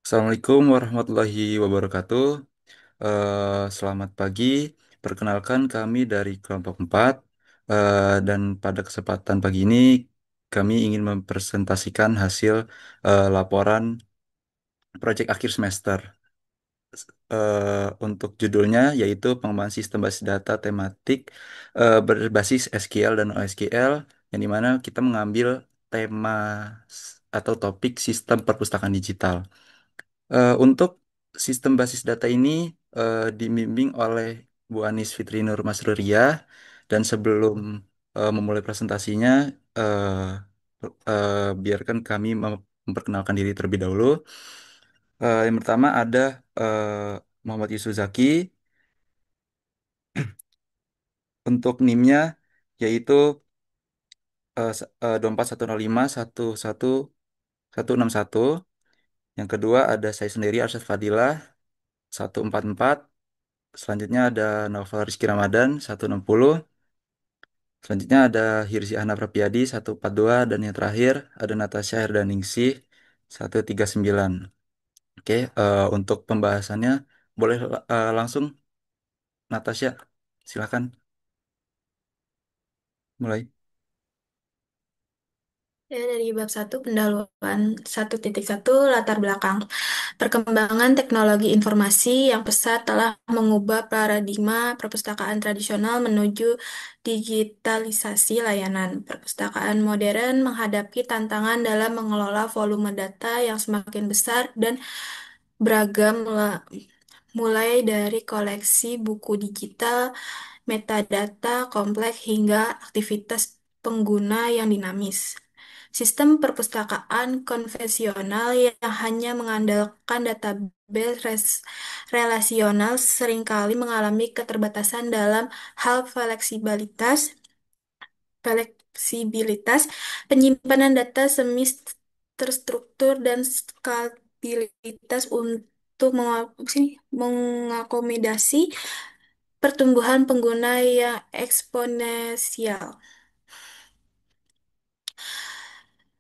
Assalamualaikum warahmatullahi wabarakatuh. Selamat pagi. Perkenalkan kami dari kelompok 4. Dan pada kesempatan pagi ini kami ingin mempresentasikan hasil laporan proyek akhir semester. Untuk judulnya yaitu pengembangan sistem basis data tematik berbasis SQL dan NoSQL, yang dimana kita mengambil tema atau topik sistem perpustakaan digital. Untuk sistem basis data ini dibimbing oleh Bu Anis Fitri Nur Masruriyah, dan sebelum memulai presentasinya, biarkan kami memperkenalkan diri terlebih dahulu. Yang pertama ada Muhammad Yusuf Zaki. Untuk NIM-nya yaitu 24105 11161. Yang kedua ada saya sendiri Arsyad Fadilah 144. Selanjutnya ada Naufal Rizky Ramadan 160. Selanjutnya ada Hirzi Ahna Prapiadi 142. Dan yang terakhir ada Natasha Herdaningsih 139. Oke, untuk pembahasannya boleh langsung Natasha, silakan mulai. Ya, dari bab satu pendahuluan 1.1 latar belakang. Perkembangan teknologi informasi yang pesat telah mengubah paradigma perpustakaan tradisional menuju digitalisasi layanan. Perpustakaan modern menghadapi tantangan dalam mengelola volume data yang semakin besar dan beragam, mulai dari koleksi buku digital, metadata kompleks hingga aktivitas pengguna yang dinamis. Sistem perpustakaan konvensional yang hanya mengandalkan database relasional seringkali mengalami keterbatasan dalam hal fleksibilitas, penyimpanan data semi terstruktur, dan skalabilitas untuk mengakomodasi pertumbuhan pengguna yang eksponensial.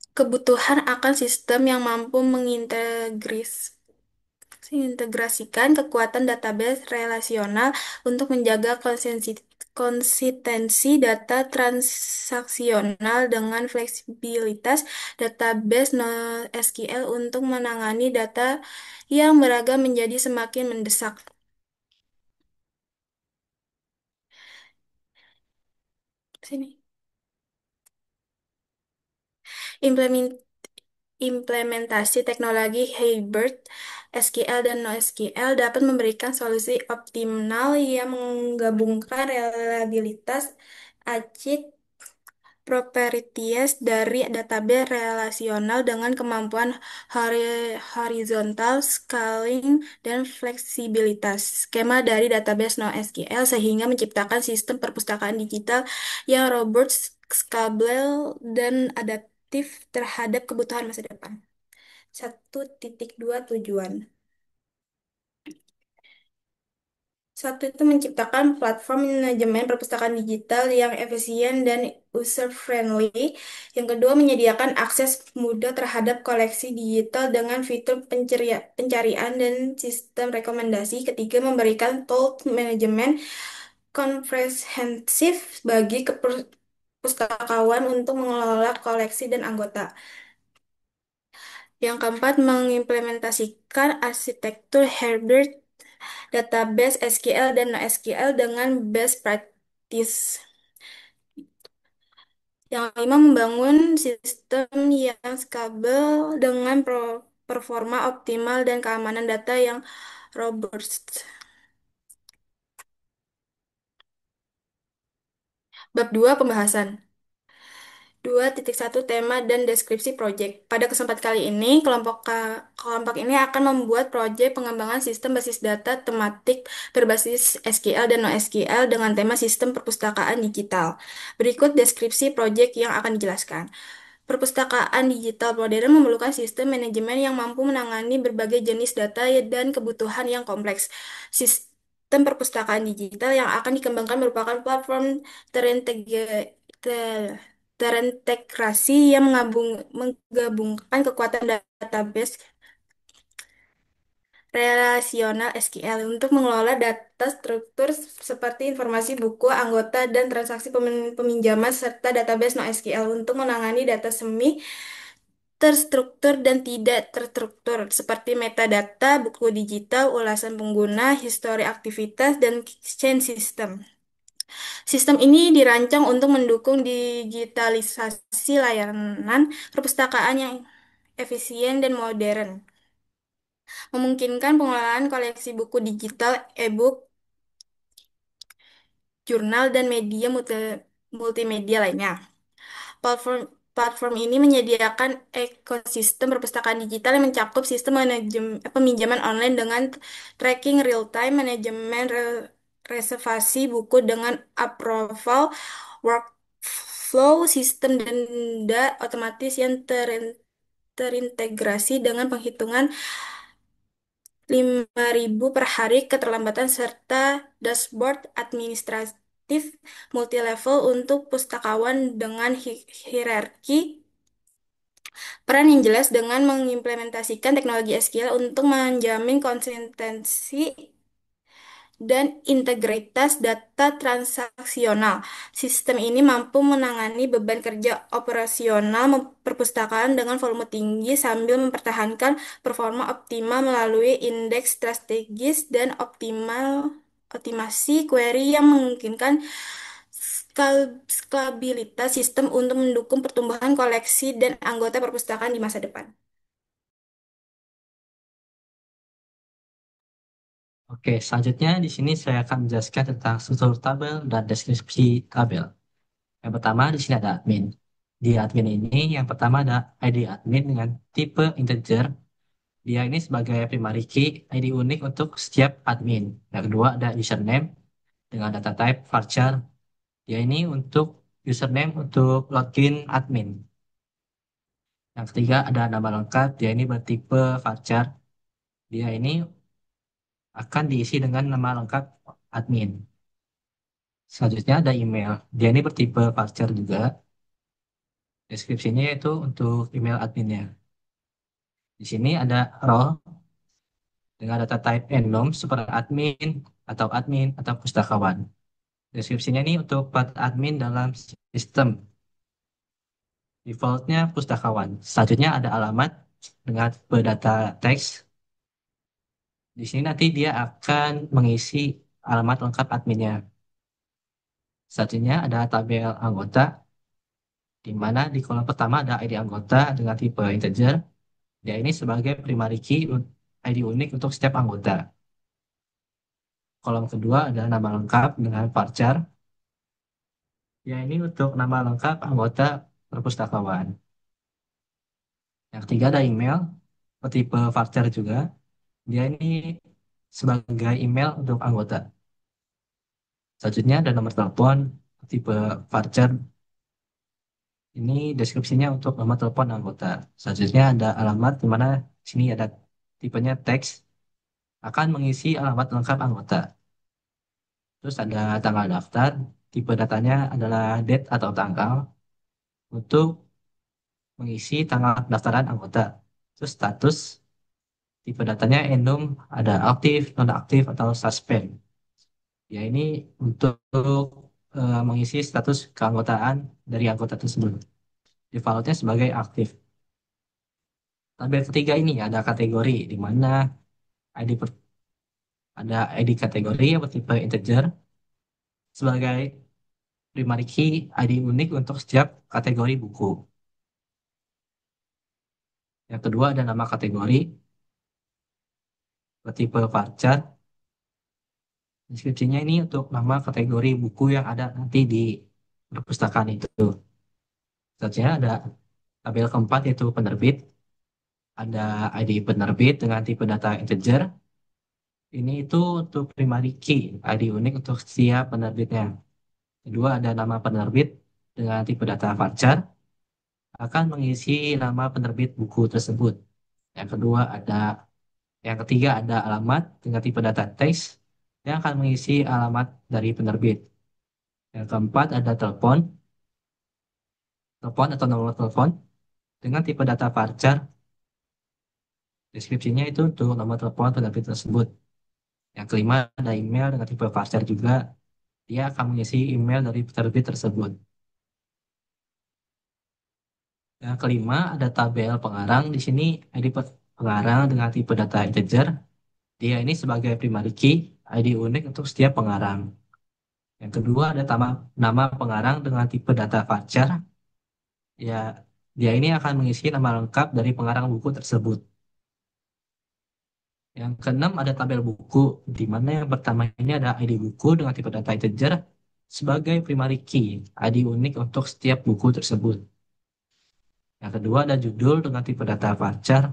Kebutuhan akan sistem yang mampu mengintegrasikan kekuatan database relasional untuk menjaga konsistensi data transaksional dengan fleksibilitas database NoSQL untuk menangani data yang beragam menjadi semakin mendesak. Sini. Implement- Implementasi teknologi hybrid SQL dan NoSQL dapat memberikan solusi optimal yang menggabungkan reliabilitas, acic, properties dari database relasional dengan kemampuan horizontal scaling dan fleksibilitas skema dari database NoSQL, sehingga menciptakan sistem perpustakaan digital yang robust, scalable, dan adaptif terhadap kebutuhan masa depan. 1.2 tujuan. Satu itu menciptakan platform manajemen perpustakaan digital yang efisien dan user-friendly. Yang kedua, menyediakan akses mudah terhadap koleksi digital dengan fitur pencarian dan sistem rekomendasi. Ketiga, memberikan tool manajemen komprehensif bagi pustakawan untuk mengelola koleksi dan anggota. Yang keempat, mengimplementasikan arsitektur hybrid database SQL dan NoSQL dengan best practice. Yang lima, membangun sistem yang scalable dengan performa optimal dan keamanan data yang robust. Bab 2 pembahasan. 2.1 tema dan deskripsi proyek. Pada kesempatan kali ini, kelompok ini akan membuat proyek pengembangan sistem basis data tematik berbasis SQL dan NoSQL dengan tema sistem perpustakaan digital. Berikut deskripsi proyek yang akan dijelaskan. Perpustakaan digital modern memerlukan sistem manajemen yang mampu menangani berbagai jenis data dan kebutuhan yang kompleks. Sistem perpustakaan digital yang akan dikembangkan merupakan platform terintegrasi yang menggabungkan kekuatan database relasional SQL untuk mengelola data struktur seperti informasi buku, anggota, dan transaksi peminjaman serta database NoSQL untuk menangani data semi terstruktur dan tidak terstruktur seperti metadata, buku digital, ulasan pengguna, histori aktivitas, dan chain system. Sistem ini dirancang untuk mendukung digitalisasi layanan perpustakaan yang efisien dan modern, memungkinkan pengelolaan koleksi buku digital, e-book, jurnal, dan media multimedia lainnya. Platform Platform ini menyediakan ekosistem perpustakaan digital yang mencakup sistem peminjaman online dengan tracking real-time, manajemen reservasi buku dengan approval, workflow, sistem denda otomatis yang terintegrasi dengan penghitungan 5.000 per hari keterlambatan serta dashboard administratif multilevel untuk pustakawan dengan hierarki peran yang jelas dengan mengimplementasikan teknologi SQL untuk menjamin konsistensi dan integritas data transaksional. Sistem ini mampu menangani beban kerja operasional perpustakaan dengan volume tinggi sambil mempertahankan performa optimal melalui indeks strategis dan optimasi query yang memungkinkan skalabilitas sistem untuk mendukung pertumbuhan koleksi dan anggota perpustakaan di masa depan. Oke, selanjutnya di sini saya akan menjelaskan tentang struktur tabel dan deskripsi tabel. Yang pertama di sini ada admin. Di admin ini yang pertama ada ID admin dengan tipe integer. Dia ini sebagai primary key ID unik untuk setiap admin. Yang kedua ada username dengan data type varchar. Dia ini untuk username untuk login admin. Yang ketiga ada nama lengkap. Dia ini bertipe varchar. Dia ini akan diisi dengan nama lengkap admin. Selanjutnya ada email. Dia ini bertipe varchar juga. Deskripsinya itu untuk email adminnya. Di sini ada role dengan data type enum super admin atau pustakawan. Deskripsinya ini untuk part admin dalam sistem. Defaultnya pustakawan. Selanjutnya ada alamat dengan tipe data text. Di sini nanti dia akan mengisi alamat lengkap adminnya. Selanjutnya ada tabel anggota, di mana di kolom pertama ada ID anggota dengan tipe integer. Dia ini sebagai primary key ID unik untuk setiap anggota. Kolom kedua ada nama lengkap dengan varchar. Ya ini untuk nama lengkap anggota perpustakawan. Yang ketiga ada email, tipe varchar juga. Dia ini sebagai email untuk anggota. Selanjutnya ada nomor telepon, tipe varchar. Ini deskripsinya untuk nomor telepon anggota. Selanjutnya ada alamat, di mana sini ada tipenya teks, akan mengisi alamat lengkap anggota. Terus ada tanggal daftar, tipe datanya adalah date atau tanggal untuk mengisi tanggal pendaftaran anggota. Terus status, tipe datanya enum, ada aktif, nonaktif, atau suspend. Ya ini untuk mengisi status keanggotaan dari anggota tersebut. Defaultnya sebagai aktif. Tabel ketiga ini ada kategori, di mana ID ada ID kategori yang bertipe integer sebagai primary key ID unik untuk setiap kategori buku. Yang kedua ada nama kategori bertipe varchar. Deskripsinya ini untuk nama kategori buku yang ada nanti di perpustakaan itu. Selanjutnya ada tabel keempat yaitu penerbit. Ada ID penerbit dengan tipe data integer. Ini itu untuk primary key, ID unik untuk setiap penerbitnya. Kedua ada nama penerbit dengan tipe data varchar akan mengisi nama penerbit buku tersebut. Yang ketiga ada alamat dengan tipe data text yang akan mengisi alamat dari penerbit. Yang keempat ada telepon atau nomor telepon dengan tipe data varchar Deskripsinya itu untuk nomor telepon penerbit tersebut. Yang kelima ada email dengan tipe varchar juga. Dia akan mengisi email dari penerbit tersebut. Yang kelima ada tabel pengarang. Di sini ID pengarang dengan tipe data integer. Dia ini sebagai primary key, ID unik untuk setiap pengarang. Yang kedua ada nama pengarang dengan tipe data varchar. Ya, dia ini akan mengisi nama lengkap dari pengarang buku tersebut. Yang keenam ada tabel buku, di mana yang pertama ini ada ID buku dengan tipe data integer sebagai primary key, ID unik untuk setiap buku tersebut. Yang kedua ada judul dengan tipe data varchar.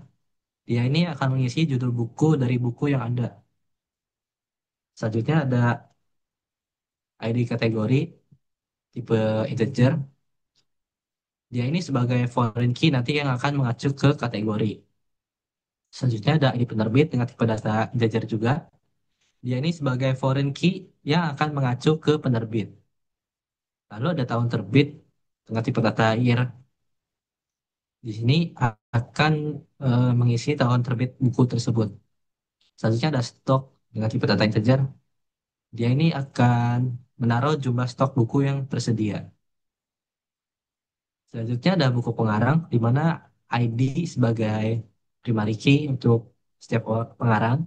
Dia ini akan mengisi judul buku dari buku yang ada. Selanjutnya ada ID kategori tipe integer. Dia ini sebagai foreign key nanti yang akan mengacu ke kategori. Selanjutnya ada ID penerbit dengan tipe data integer juga. Dia ini sebagai foreign key yang akan mengacu ke penerbit. Lalu ada tahun terbit dengan tipe data year. Di sini akan mengisi tahun terbit buku tersebut. Selanjutnya ada stok dengan tipe data integer. Dia ini akan menaruh jumlah stok buku yang tersedia. Selanjutnya ada buku pengarang, di mana ID sebagai primary key untuk setiap pengarang.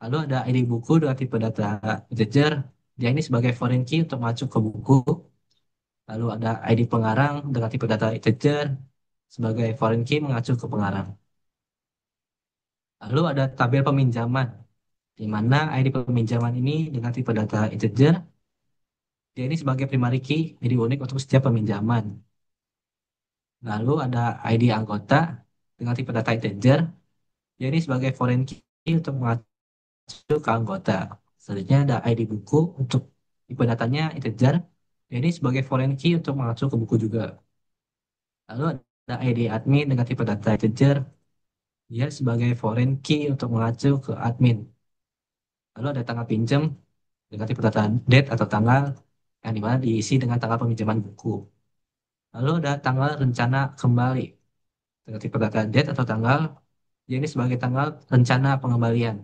Lalu ada ID buku dengan tipe data integer. Dia ini sebagai foreign key untuk masuk ke buku. Lalu ada ID pengarang dengan tipe data integer sebagai foreign key mengacu ke pengarang. Lalu ada tabel peminjaman, di mana ID peminjaman ini dengan tipe data integer, dia ini sebagai primary key, ID unik untuk setiap peminjaman. Lalu ada ID anggota dengan tipe data integer, dia ini sebagai foreign key untuk mengacu ke anggota. Selanjutnya ada ID buku untuk tipe datanya integer, dia ini sebagai foreign key untuk mengacu ke buku juga. Lalu ada ID admin dengan tipe data integer, dia sebagai foreign key untuk mengacu ke admin. Lalu ada tanggal pinjam dengan tipe data date atau tanggal yang dimana diisi dengan tanggal peminjaman buku. Lalu ada tanggal rencana kembali dengan tipe data date atau tanggal, jadi ini sebagai tanggal rencana pengembalian.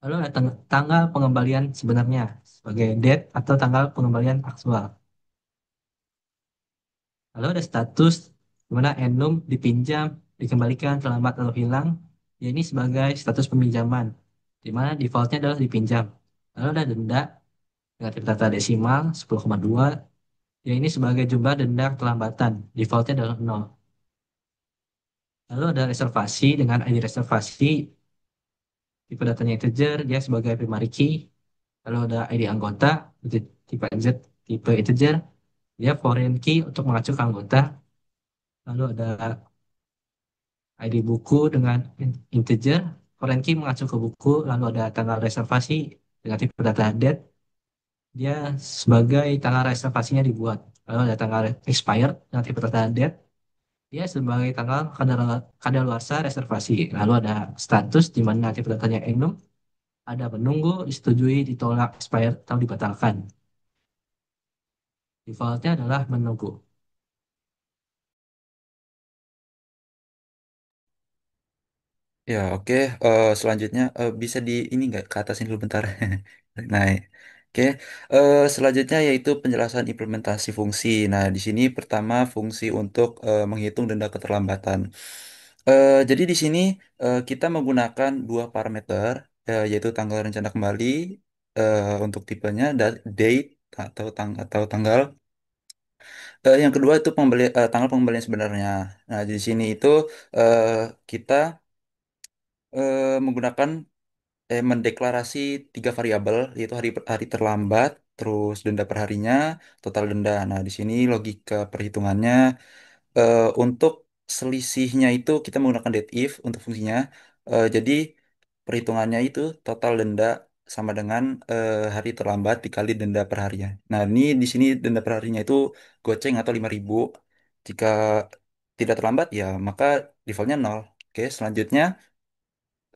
Lalu ada tanggal pengembalian sebenarnya sebagai date atau tanggal pengembalian aktual. Lalu ada status di mana Enum dipinjam, dikembalikan, terlambat atau hilang. Ya ini sebagai status peminjaman, di mana defaultnya adalah dipinjam. Lalu ada denda dengan tipe data desimal 10,2. Ya ini sebagai jumlah denda keterlambatan. Defaultnya adalah 0. Lalu ada reservasi dengan ID reservasi. Tipe datanya integer, dia sebagai primary key. Lalu ada ID anggota, tipe Z, tipe integer. Dia foreign key untuk mengacu ke anggota. Lalu ada ID buku dengan integer. Foreign key mengacu ke buku. Lalu ada tanggal reservasi dengan tipe data date. Dia sebagai tanggal reservasinya dibuat. Lalu ada tanggal expired dengan tipe data date. Dia sebagai tanggal kadaluarsa reservasi. Lalu ada status di mana tipe datanya enum, ada menunggu, disetujui, ditolak, expired, atau dibatalkan. Defaultnya adalah menunggu. Ya, oke. Selanjutnya bisa di ini nggak ke atasin dulu bentar. Nah, oke. Selanjutnya yaitu penjelasan implementasi fungsi. Nah, di sini pertama fungsi untuk menghitung denda keterlambatan. Jadi di sini kita menggunakan dua parameter, yaitu tanggal rencana kembali untuk tipenya dan date atau tanggal. Yang kedua itu tanggal pengembalian sebenarnya. Nah, di sini itu eh, kita menggunakan mendeklarasi tiga variabel yaitu hari terlambat, terus denda per harinya, total denda. Nah, di sini logika perhitungannya untuk selisihnya itu kita menggunakan date if untuk fungsinya. Jadi perhitungannya itu total denda sama dengan hari terlambat dikali denda per harinya. Nah, ini di sini denda per harinya itu goceng atau 5.000. Jika tidak terlambat ya maka defaultnya nol. Oke, selanjutnya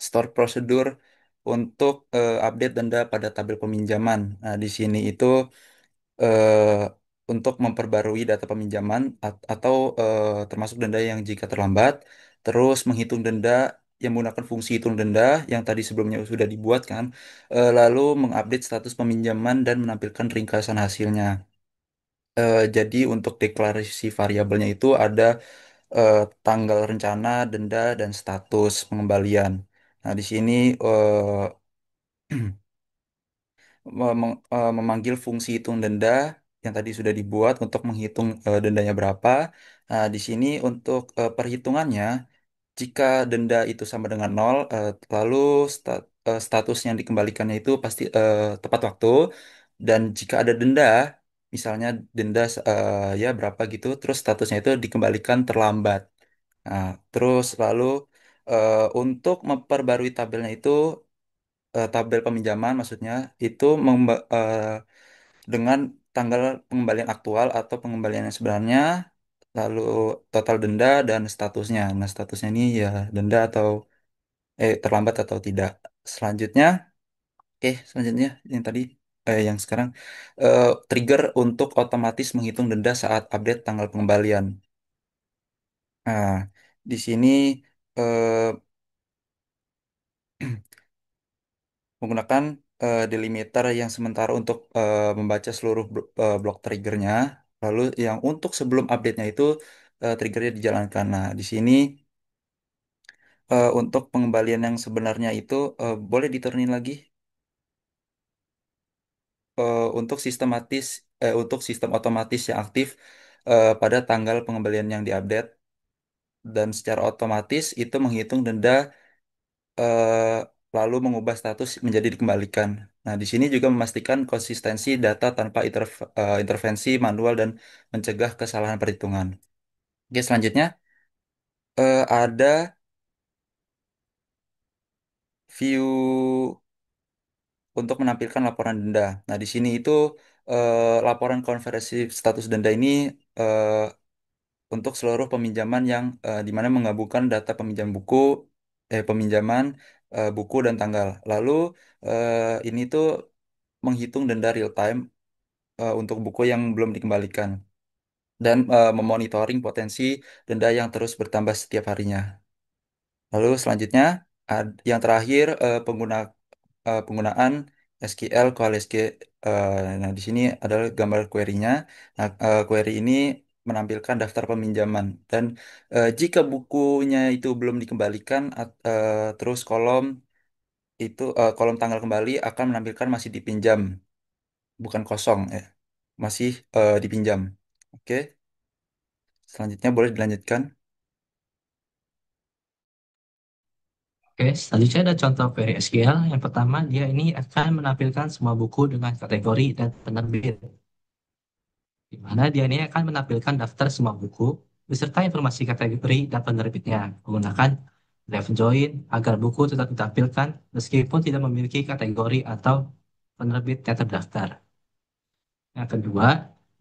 store prosedur untuk update denda pada tabel peminjaman. Nah, di sini itu untuk memperbarui data peminjaman atau termasuk denda yang jika terlambat. terus menghitung denda yang menggunakan fungsi hitung denda yang tadi sebelumnya sudah dibuat kan, lalu mengupdate status peminjaman dan menampilkan ringkasan hasilnya. Jadi untuk deklarasi variabelnya itu ada eh, tanggal rencana, denda, dan status pengembalian. Nah, di sini memanggil fungsi hitung denda yang tadi sudah dibuat untuk menghitung dendanya berapa. Nah, di sini untuk perhitungannya, jika denda itu sama dengan nol, lalu status yang dikembalikannya itu pasti tepat waktu. Dan jika ada denda, misalnya denda ya berapa gitu, terus statusnya itu dikembalikan terlambat. Nah, terus lalu untuk memperbarui tabelnya itu, tabel peminjaman maksudnya, itu dengan tanggal pengembalian aktual atau pengembalian yang sebenarnya, lalu total denda dan statusnya. Nah, statusnya ini ya denda atau terlambat atau tidak. Selanjutnya, selanjutnya yang tadi yang sekarang trigger untuk otomatis menghitung denda saat update tanggal pengembalian. Nah, di sini eh, menggunakan delimiter yang sementara untuk membaca seluruh blok triggernya. Lalu yang untuk sebelum update-nya itu triggernya dijalankan. Nah, di sini untuk pengembalian yang sebenarnya itu boleh diturunin lagi. Untuk sistem otomatis yang aktif pada tanggal pengembalian yang diupdate, dan secara otomatis itu menghitung denda eh, lalu mengubah status menjadi dikembalikan. Nah, di sini juga memastikan konsistensi data tanpa intervensi manual dan mencegah kesalahan perhitungan. Oke, selanjutnya ada view untuk menampilkan laporan denda. Nah, di sini itu laporan konversi status denda ini eh, untuk seluruh peminjaman yang di mana menggabungkan data peminjaman, buku dan tanggal. Lalu ini tuh menghitung denda real time untuk buku yang belum dikembalikan dan memonitoring potensi denda yang terus bertambah setiap harinya. Lalu selanjutnya yang terakhir penggunaan SQL Query nah, di sini adalah gambar query-nya. Nah, query ini menampilkan daftar peminjaman dan jika bukunya itu belum dikembalikan, terus kolom tanggal kembali akan menampilkan masih dipinjam, bukan kosong ya, masih dipinjam. Oke, selanjutnya boleh dilanjutkan. Oke, selanjutnya ada contoh query SQL. Yang pertama, dia ini akan menampilkan semua buku dengan kategori dan penerbit, di mana dia ini akan menampilkan daftar semua buku beserta informasi kategori dan penerbitnya menggunakan left join agar buku tetap ditampilkan meskipun tidak memiliki kategori atau penerbit yang terdaftar. Yang kedua,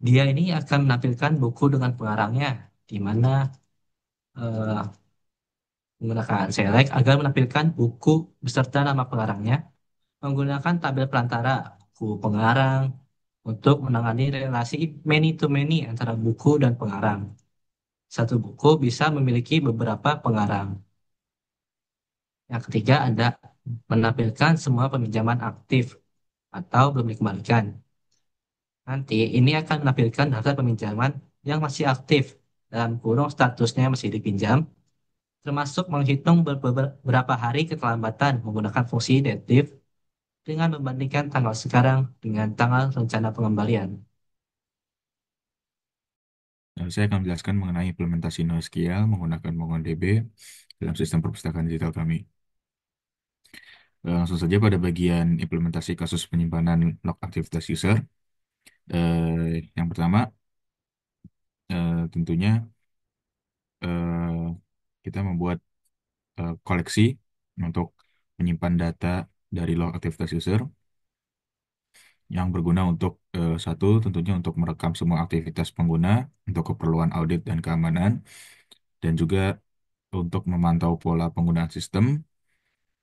dia ini akan menampilkan buku dengan pengarangnya, di mana eh, menggunakan select agar menampilkan buku beserta nama pengarangnya, menggunakan tabel perantara buku pengarang untuk menangani relasi many to many antara buku dan pengarang. Satu buku bisa memiliki beberapa pengarang. Yang ketiga ada menampilkan semua peminjaman aktif atau belum dikembalikan. Nanti ini akan menampilkan daftar peminjaman yang masih aktif dalam kurung statusnya masih dipinjam, termasuk menghitung beberapa hari keterlambatan menggunakan fungsi deadlift dengan membandingkan tanggal sekarang dengan tanggal rencana pengembalian. Saya akan menjelaskan mengenai implementasi NoSQL menggunakan MongoDB dalam sistem perpustakaan digital kami. Langsung saja pada bagian implementasi kasus penyimpanan log aktivitas user. Yang pertama, tentunya eh, kita membuat koleksi untuk menyimpan data dari log aktivitas user yang berguna untuk satu, tentunya untuk merekam semua aktivitas pengguna untuk keperluan audit dan keamanan, dan juga untuk memantau pola penggunaan sistem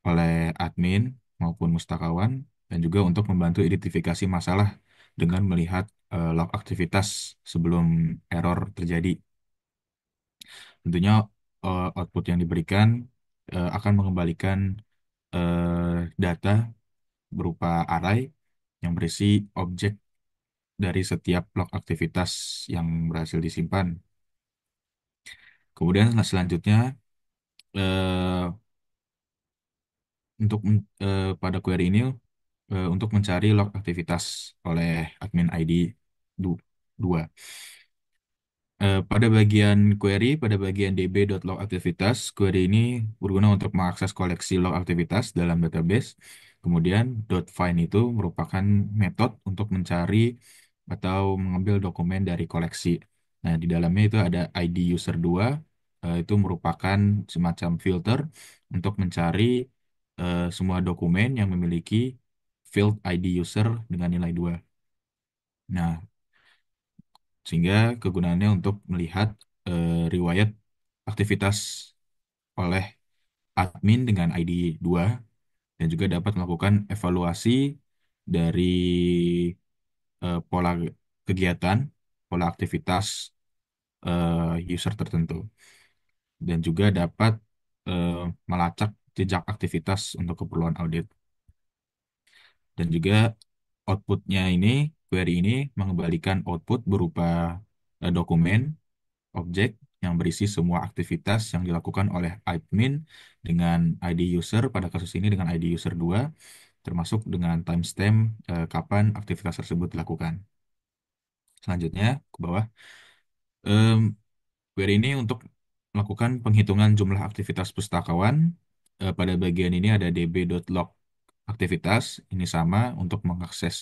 oleh admin maupun mustakawan, dan juga untuk membantu identifikasi masalah dengan melihat log aktivitas sebelum error terjadi. Tentunya output yang diberikan akan mengembalikan data berupa array yang berisi objek dari setiap log aktivitas yang berhasil disimpan. Kemudian selanjutnya eh, pada query ini untuk mencari log aktivitas oleh admin ID 2. Pada bagian query, pada bagian db.log aktivitas, query ini berguna untuk mengakses koleksi log aktivitas dalam database. Kemudian .find itu merupakan metode untuk mencari atau mengambil dokumen dari koleksi. Nah, di dalamnya itu ada ID user 2, itu merupakan semacam filter untuk mencari semua dokumen yang memiliki field ID user dengan nilai 2. Nah, sehingga kegunaannya untuk melihat riwayat aktivitas oleh admin dengan ID 2 dan juga dapat melakukan evaluasi dari pola kegiatan, pola aktivitas user tertentu dan juga dapat eh, melacak jejak aktivitas untuk keperluan audit. Dan juga outputnya ini, query ini mengembalikan output berupa dokumen objek yang berisi semua aktivitas yang dilakukan oleh admin dengan ID user, pada kasus ini dengan ID user 2, termasuk dengan timestamp kapan aktivitas tersebut dilakukan. Selanjutnya, ke bawah. Em, Query ini untuk melakukan penghitungan jumlah aktivitas pustakawan. Pada bagian ini ada db.log aktivitas. Ini sama untuk mengakses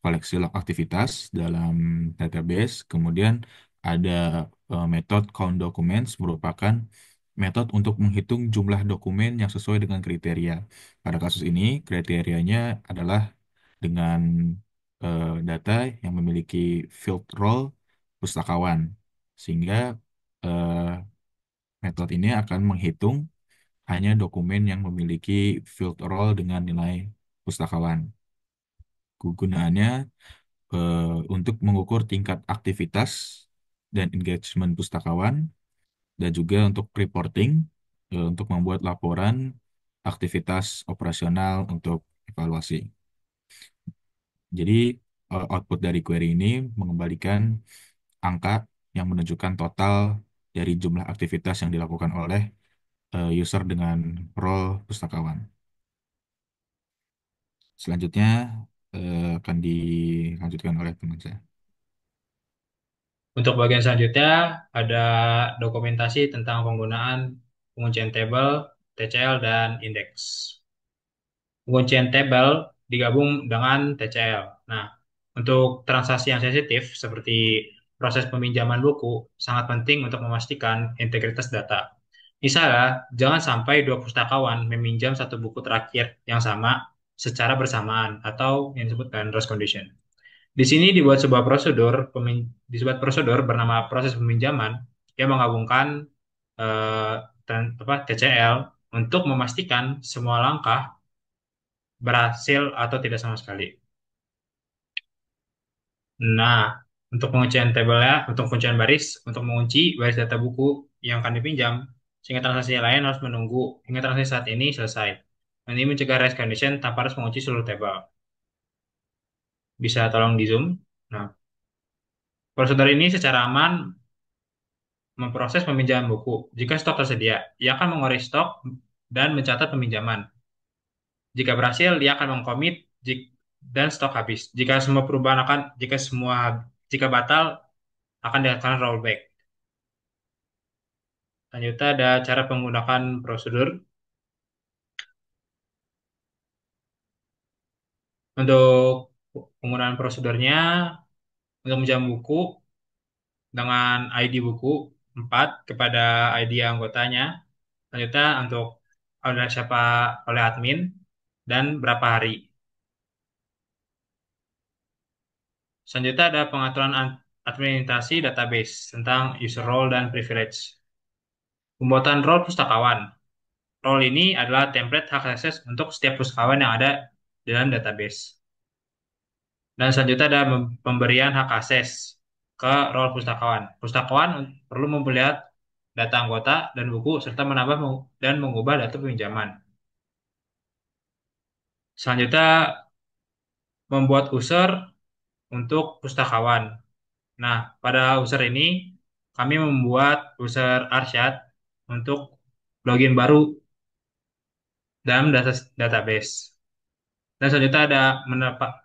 koleksi log aktivitas dalam database. Kemudian ada metode count documents, merupakan metode untuk menghitung jumlah dokumen yang sesuai dengan kriteria. Pada kasus ini, kriterianya adalah dengan data yang memiliki field role pustakawan. Sehingga eh, metode ini akan menghitung hanya dokumen yang memiliki field role dengan nilai pustakawan. Kegunaannya untuk mengukur tingkat aktivitas dan engagement pustakawan dan juga untuk reporting, untuk membuat laporan aktivitas operasional untuk evaluasi. Jadi output dari query ini mengembalikan angka yang menunjukkan total dari jumlah aktivitas yang dilakukan oleh user dengan role pustakawan. Selanjutnya akan dilanjutkan oleh teman saya. Untuk bagian selanjutnya ada dokumentasi tentang penggunaan penguncian tabel, TCL, dan indeks. Penguncian tabel digabung dengan TCL. Nah, untuk transaksi yang sensitif seperti proses peminjaman buku, sangat penting untuk memastikan integritas data. Misalnya, jangan sampai dua pustakawan meminjam satu buku terakhir yang sama secara bersamaan atau yang disebut dengan loss condition. Di sini dibuat prosedur bernama proses peminjaman yang menggabungkan eh, TCL untuk memastikan semua langkah berhasil atau tidak sama sekali. Nah, untuk penguncian tabelnya, untuk penguncian baris, untuk mengunci baris data buku yang akan dipinjam, sehingga transaksi lain harus menunggu hingga transaksi saat ini selesai. Ini mencegah race condition tanpa harus mengunci seluruh tabel. Bisa tolong di zoom. Nah, prosedur ini secara aman memproses peminjaman buku. Jika stok tersedia, ia akan mengorek stok dan mencatat peminjaman. Jika berhasil, dia akan mengkomit dan stok habis. Jika batal, akan dilakukan rollback. Selanjutnya ada cara menggunakan prosedur. Untuk penggunaan prosedurnya, untuk meminjam buku dengan ID buku 4 kepada ID anggotanya. Selanjutnya untuk oleh siapa oleh admin dan berapa hari. Selanjutnya ada pengaturan administrasi database tentang user role dan privilege. Pembuatan role pustakawan. Role ini adalah template hak akses untuk setiap pustakawan yang ada dalam database. Dan selanjutnya ada pemberian hak akses ke role pustakawan. Pustakawan perlu data anggota dan buku, serta menambah dan mengubah data peminjaman. Selanjutnya, membuat user untuk pustakawan. Nah, pada user ini, kami membuat user Arsyad untuk login baru dalam database. Dan selanjutnya ada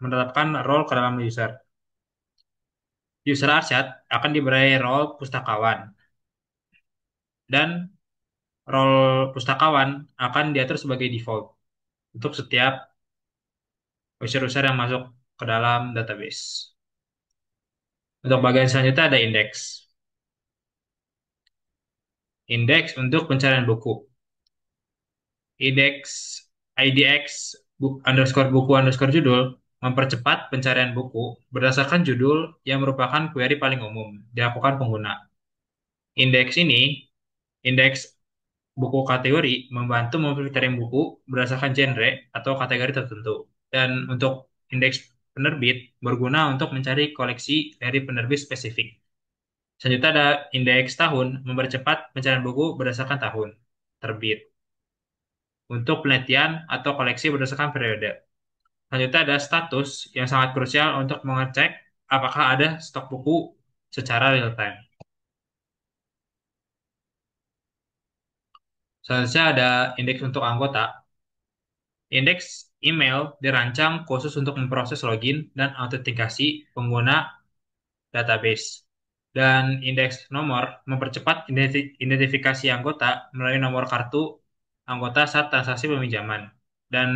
menerapkan role ke dalam user. User Arsyad akan diberi role pustakawan. Dan role pustakawan akan diatur sebagai default untuk setiap user-user yang masuk ke dalam database. Untuk bagian selanjutnya ada indeks. Indeks untuk pencarian buku. Indeks IDX underscore buku underscore judul mempercepat pencarian buku berdasarkan judul yang merupakan query paling umum dilakukan pengguna. Indeks ini, indeks buku kategori membantu memfiltering buku berdasarkan genre atau kategori tertentu. Dan untuk indeks penerbit berguna untuk mencari koleksi dari penerbit spesifik. Selanjutnya ada indeks tahun mempercepat pencarian buku berdasarkan tahun terbit untuk penelitian atau koleksi berdasarkan periode. Selanjutnya ada status yang sangat krusial untuk mengecek apakah ada stok buku secara real time. Selanjutnya ada indeks untuk anggota. Indeks email dirancang khusus untuk memproses login dan autentikasi pengguna database. Dan indeks nomor mempercepat identifikasi anggota melalui nomor kartu anggota saat transaksi peminjaman. Dan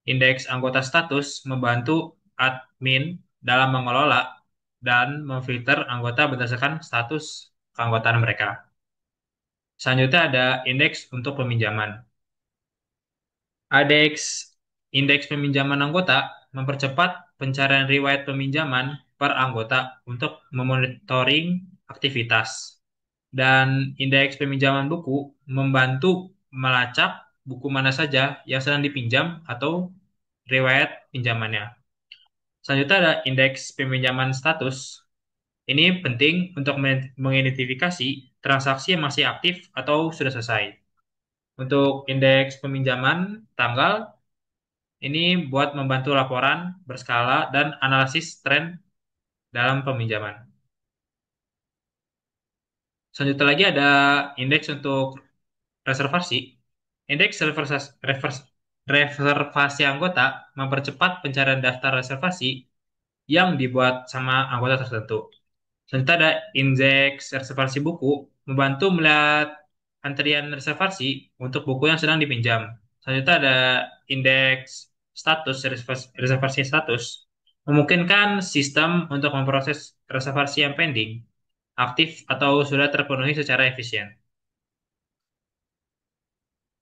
indeks anggota status membantu admin dalam mengelola dan memfilter anggota berdasarkan status keanggotaan mereka. Selanjutnya ada indeks untuk peminjaman. Indeks indeks peminjaman anggota mempercepat pencarian riwayat peminjaman per anggota untuk memonitoring aktivitas. Dan indeks peminjaman buku membantu melacak buku mana saja yang sedang dipinjam atau riwayat pinjamannya. Selanjutnya ada indeks peminjaman status. Ini penting untuk mengidentifikasi transaksi yang masih aktif atau sudah selesai. Untuk indeks peminjaman tanggal, ini buat membantu laporan berskala dan analisis tren dalam peminjaman. Selanjutnya lagi ada indeks untuk reservasi. Indeks reservasi anggota mempercepat pencarian daftar reservasi yang dibuat sama anggota tertentu. Selanjutnya ada indeks reservasi buku, membantu melihat antrian reservasi untuk buku yang sedang dipinjam. Selanjutnya ada indeks status, reservasi status, memungkinkan sistem untuk memproses reservasi yang pending, aktif atau sudah terpenuhi secara efisien.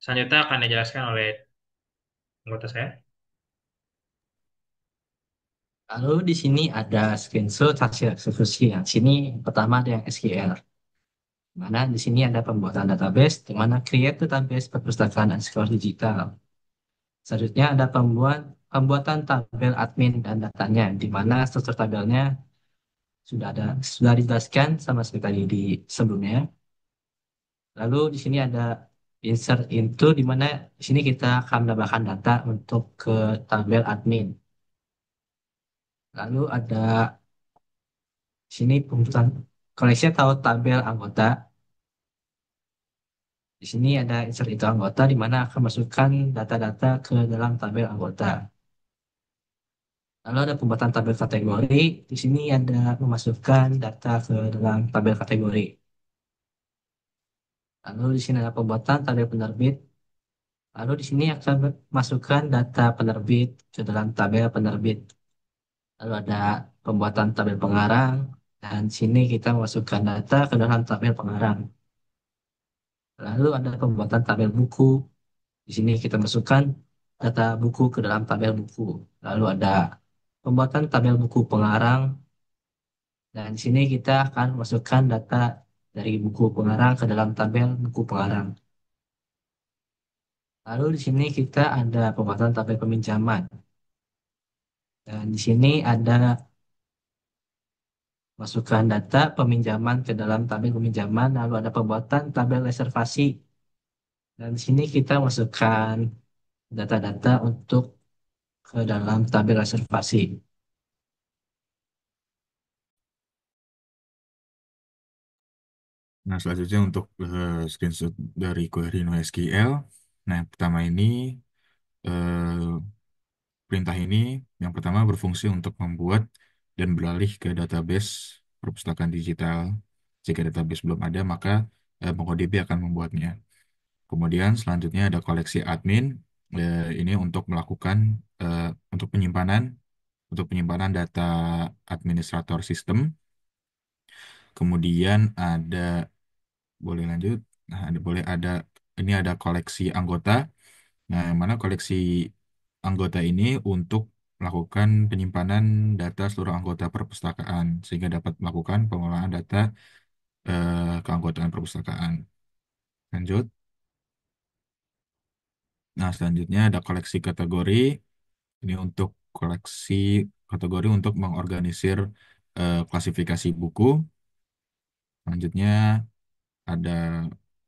Selanjutnya akan dijelaskan oleh anggota saya. Lalu di sini ada screenshot hasil eksekusi. Yang sini pertama ada yang SQL. Mana di sini ada pembuatan database, di mana create database perpustakaan dan sekolah digital. Selanjutnya ada pembuatan tabel admin dan datanya, di mana struktur tabelnya sudah dijelaskan sama seperti tadi di sebelumnya. Lalu di sini ada insert into, di mana di sini kita akan menambahkan data untuk ke tabel admin. Lalu ada di sini pembuatan koleksi atau tabel anggota. Di sini ada insert itu anggota, di mana akan masukkan data-data ke dalam tabel anggota. Lalu ada pembuatan tabel kategori. Di sini ada memasukkan data ke dalam tabel kategori. Lalu di sini ada pembuatan tabel penerbit. Lalu di sini akan masukkan data penerbit ke dalam tabel penerbit. Lalu ada pembuatan tabel pengarang. Dan di sini kita memasukkan data ke dalam tabel pengarang. Lalu ada pembuatan tabel buku. Di sini kita masukkan data buku ke dalam tabel buku. Lalu ada pembuatan tabel buku pengarang. Dan di sini kita akan masukkan data dari buku pengarang ke dalam tabel buku pengarang. Lalu di sini kita ada pembuatan tabel peminjaman. Dan di sini ada Masukkan data peminjaman ke dalam tabel peminjaman, lalu ada pembuatan tabel reservasi. Dan di sini kita masukkan data-data untuk ke dalam tabel reservasi. Nah, selanjutnya untuk screenshot dari query NoSQL. Nah, yang pertama ini eh, perintah ini yang pertama berfungsi untuk membuat dan beralih ke database perpustakaan digital. Jika database belum ada, maka MongoDB akan membuatnya. Kemudian selanjutnya ada koleksi admin. Ini untuk melakukan eh, untuk penyimpanan data administrator sistem. Kemudian ada boleh lanjut. Nah, ada ini ada koleksi anggota. Nah, yang mana koleksi anggota ini untuk melakukan penyimpanan data seluruh anggota perpustakaan sehingga dapat melakukan pengelolaan data keanggotaan perpustakaan. Lanjut. Nah, selanjutnya ada koleksi kategori. Ini untuk koleksi kategori untuk mengorganisir klasifikasi buku. Selanjutnya ada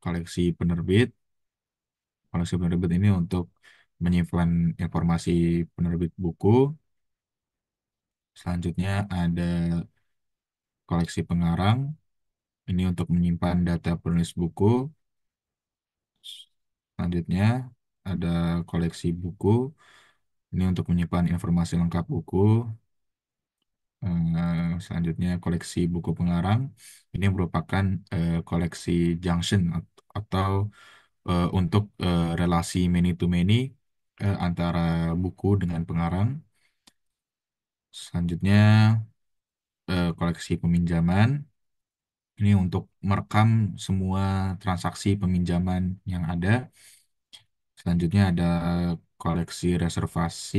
koleksi penerbit. Koleksi penerbit ini untuk menyimpan informasi penerbit buku. Selanjutnya ada koleksi pengarang. Ini untuk menyimpan data penulis buku. Selanjutnya ada koleksi buku. Ini untuk menyimpan informasi lengkap buku. Selanjutnya koleksi buku pengarang. Ini merupakan koleksi junction atau untuk relasi many to many antara buku dengan pengarang. Selanjutnya koleksi peminjaman. Ini untuk merekam semua transaksi peminjaman yang ada. Selanjutnya ada koleksi reservasi.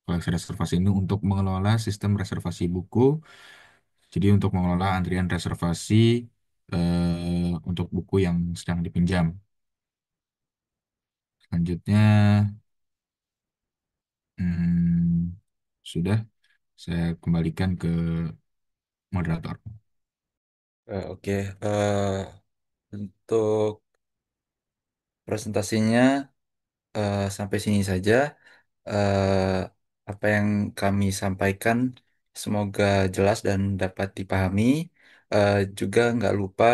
Koleksi reservasi ini untuk mengelola sistem reservasi buku. Jadi untuk mengelola antrian reservasi untuk buku yang sedang dipinjam. Selanjutnya, hmm, sudah saya kembalikan ke moderator. Oke, untuk presentasinya sampai sini saja. Eh, apa yang kami sampaikan semoga jelas dan dapat dipahami. Juga nggak lupa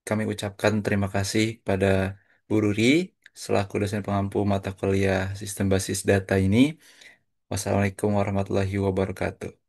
kami ucapkan terima kasih pada Bu Ruri selaku dosen pengampu mata kuliah Sistem Basis Data ini. Wassalamualaikum warahmatullahi wabarakatuh.